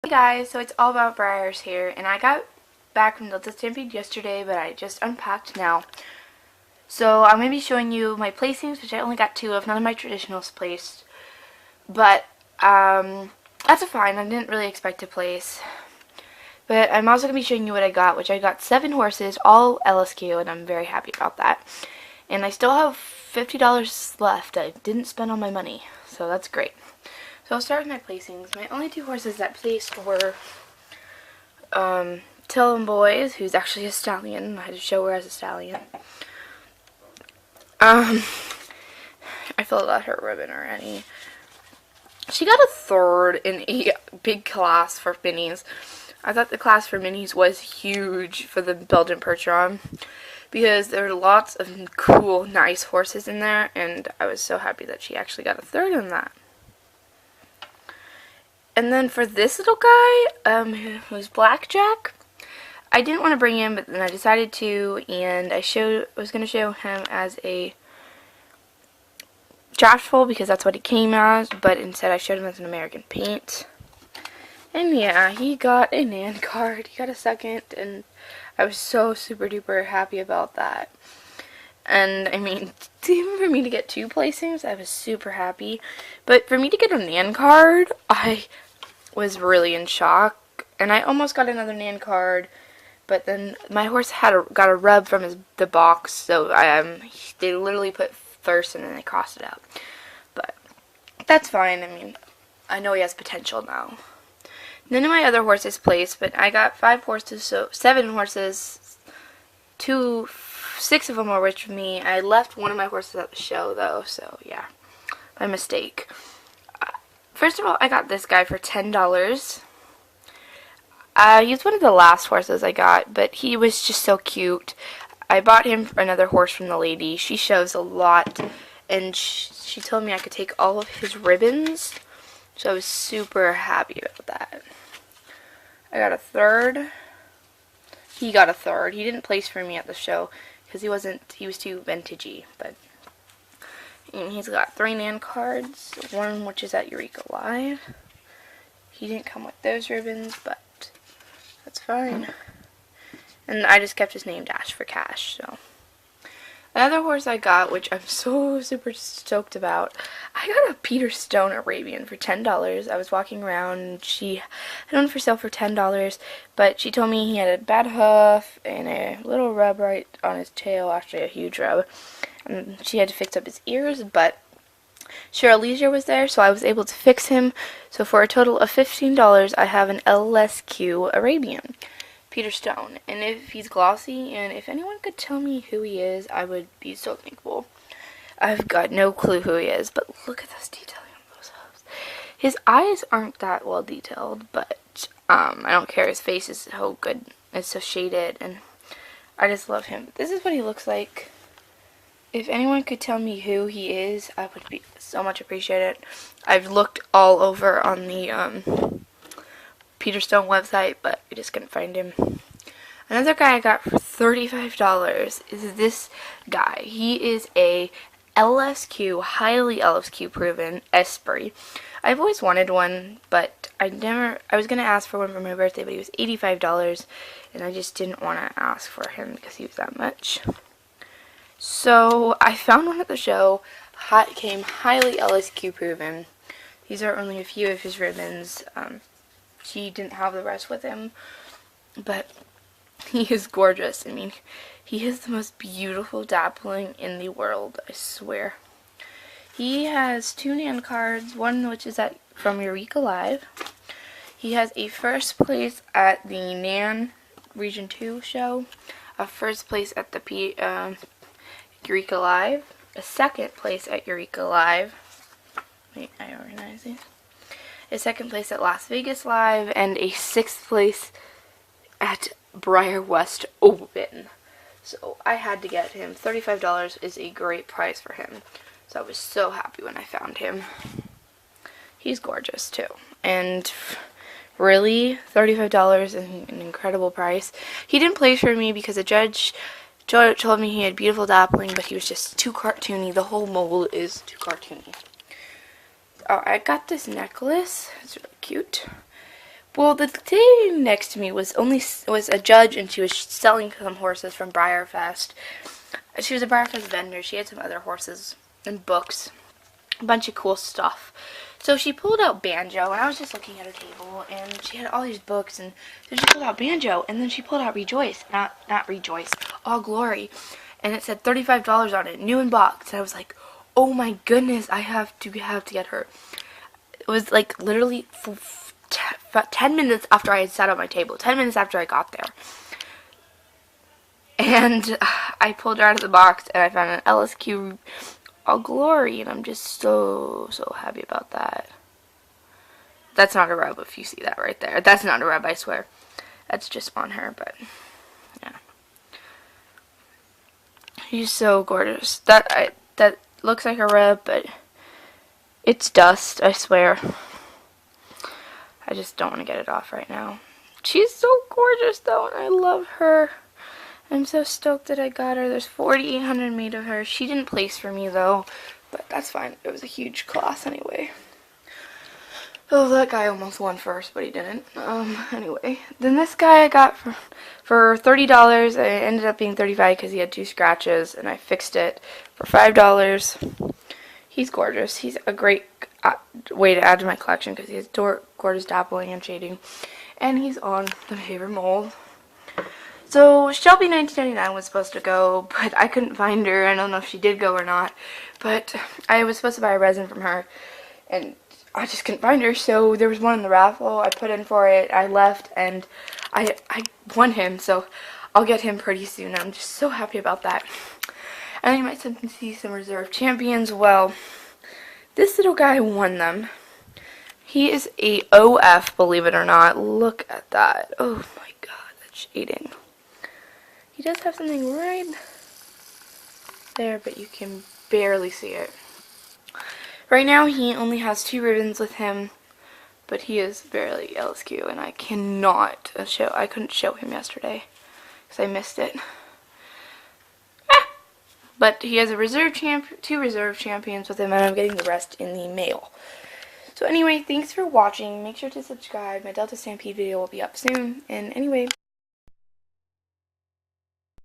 Hey guys, so it's all about Briars here, and I got back from the Stampede yesterday, but I just unpacked now. So I'm going to be showing you my placings, which I only got 2 of, none of my traditionals placed. But, that's fine, I didn't really expect to place. But I'm also going to be showing you what I got, which I got 7 horses, all LSQ, and I'm very happy about that. And I still have $50 left. I didn't spend all my money, so that's great. So I'll start with my placings. My only 2 horses that placed were Till Boys, who's actually a stallion. I had to show her as a stallion. I filled out her ribbon already. She got a 3rd in a big class for minis. I thought the class for minis was huge for the Belgian Percheron because there were lots of cool, nice horses in there, and I was so happy that she actually got a 3rd in that. And then for this little guy, who's Blackjack, I didn't want to bring him, but then I decided to, and I was going to show him as a draft foal because that's what he came as, but instead I showed him as an American Paint. And yeah, he got a Nan card. He got a 2nd, and I was so super duper happy about that. And I mean, even for me to get 2 placings, I was super happy. But for me to get a Nan card, I was really in shock. And I almost got another Nan card, but then my horse got a rub from the box, so they literally put first and then they crossed it out. But that's fine. I mean, I know he has potential now. None of my other horses placed, but I got 5 horses, so 7 horses. 6 of them were rich for me. I left one of my horses at the show, though, so yeah, my mistake. First of all, I got this guy for $10. He's one of the last horses I got, but he was just so cute. I bought him for another horse from the lady. She shows a lot, and she told me I could take all of his ribbons, so I was super happy about that. I got a 3rd. He got a 3rd. He didn't place for me at the show because he was too vintagey, but and he's got 3 Nan cards, one which is at Eureka Live. He didn't come with those ribbons, but that's fine. And I just kept his name Dash for cash, so. Another horse I got, which I'm so super stoked about, I got a Peter Stone Arabian for $10. I was walking around, and she had one for sale for $10, but she told me he had a bad hoof and a little rub right on his tail, actually a huge rub. And she had to fix up his ears, but Cheryl Leisure was there, so I was able to fix him. So for a total of $15, I have an LSQ Arabian. Peter Stone, and if he's glossy, and if anyone could tell me who he is, I would be so thankful. I've got no clue who he is, but look at this detailing on those hooves. His eyes aren't that well detailed, but I don't care. His face is so good. It's so shaded, and I just love him. This is what he looks like. If anyone could tell me who he is, I would be so much appreciated. I've looked all over on the Peter Stone website, but I just couldn't find him. Another guy I got for $35 is this guy. He is a LSQ, highly LSQ proven Esprit. I've always wanted one, but I was going to ask for one for my birthday, but he was $85, and I just didn't want to ask for him because he was that much. So I found one at the show, came highly LSQ proven. These are only a few of his ribbons. He didn't have the rest with him, but he is gorgeous. I mean, he is the most beautiful dappling in the world, I swear. He has 2 Nan cards, one which is from Eureka Live. He has a 1st place at the Nan Region 2 show, a 1st place at the Eureka Live, a 2nd place at Eureka Live. Wait, I organize these. A 2nd place at Las Vegas Live, and a 6th place at Briar West Open. So I had to get him. $35 is a great price for him. So I was so happy when I found him. He's gorgeous too. And really, $35 is an incredible price. He didn't place for me because the judge told me he had beautiful dappling, but he was just too cartoony. The whole mold is too cartoony. I got this necklace. It's really cute. Well, the lady next to me was a judge, and she was selling some horses from Briarfest. She was a Briarfest vendor. She had some other horses and books, a bunch of cool stuff. So she pulled out Banjo, and I was just looking at her table, and she had all these books, and so she pulled out Banjo, and then she pulled out Rejoice, not Rejoice, All Glory, and it said $35 on it, new in box. And I was like, oh my goodness, I have to get her. It was like literally 10 minutes after I had sat at my table, 10 minutes after I got there. And I pulled her out of the box, and I found an LSQ All Glory, and I'm just so happy about that. That's not a rub, if you see that right there. That's not a rub, I swear. That's just on her, but yeah. She's so gorgeous. That looks like a rub, but it's dust, I swear. I just don't want to get it off right now. She's so gorgeous, though, and I love her. I'm so stoked that I got her. There's 4,800 made of her. She didn't place for me, though, but that's fine. It was a huge class anyway. Oh, that guy almost won first, but he didn't. Anyway, then this guy I got for $30. It ended up being $35 because he had 2 scratches, and I fixed it for $5. He's gorgeous. He's a great way to add to my collection because he has gorgeous dappling and shading, and he's on the favorite mold. So Shelby 1999 was supposed to go, but I couldn't find her. I don't know if she did go or not, but I was supposed to buy a resin from her, and I just couldn't find her. So there was one in the raffle. I put in for it. I left, and I won him. So I'll get him pretty soon. I'm just so happy about that. And you might see some reserve champions. Well, this little guy won them. He is a OF, believe it or not. Look at that. Oh my god, that shading. He does have something right there, but you can barely see it. Right now, he only has 2 ribbons with him, but he is barely LSQ, and I cannot show. I couldn't show him yesterday because I missed it. But he has a 2 reserve champions with him, and I'm getting the rest in the mail. So anyway, thanks for watching. Make sure to subscribe. My Delta Stampede video will be up soon. And anyway,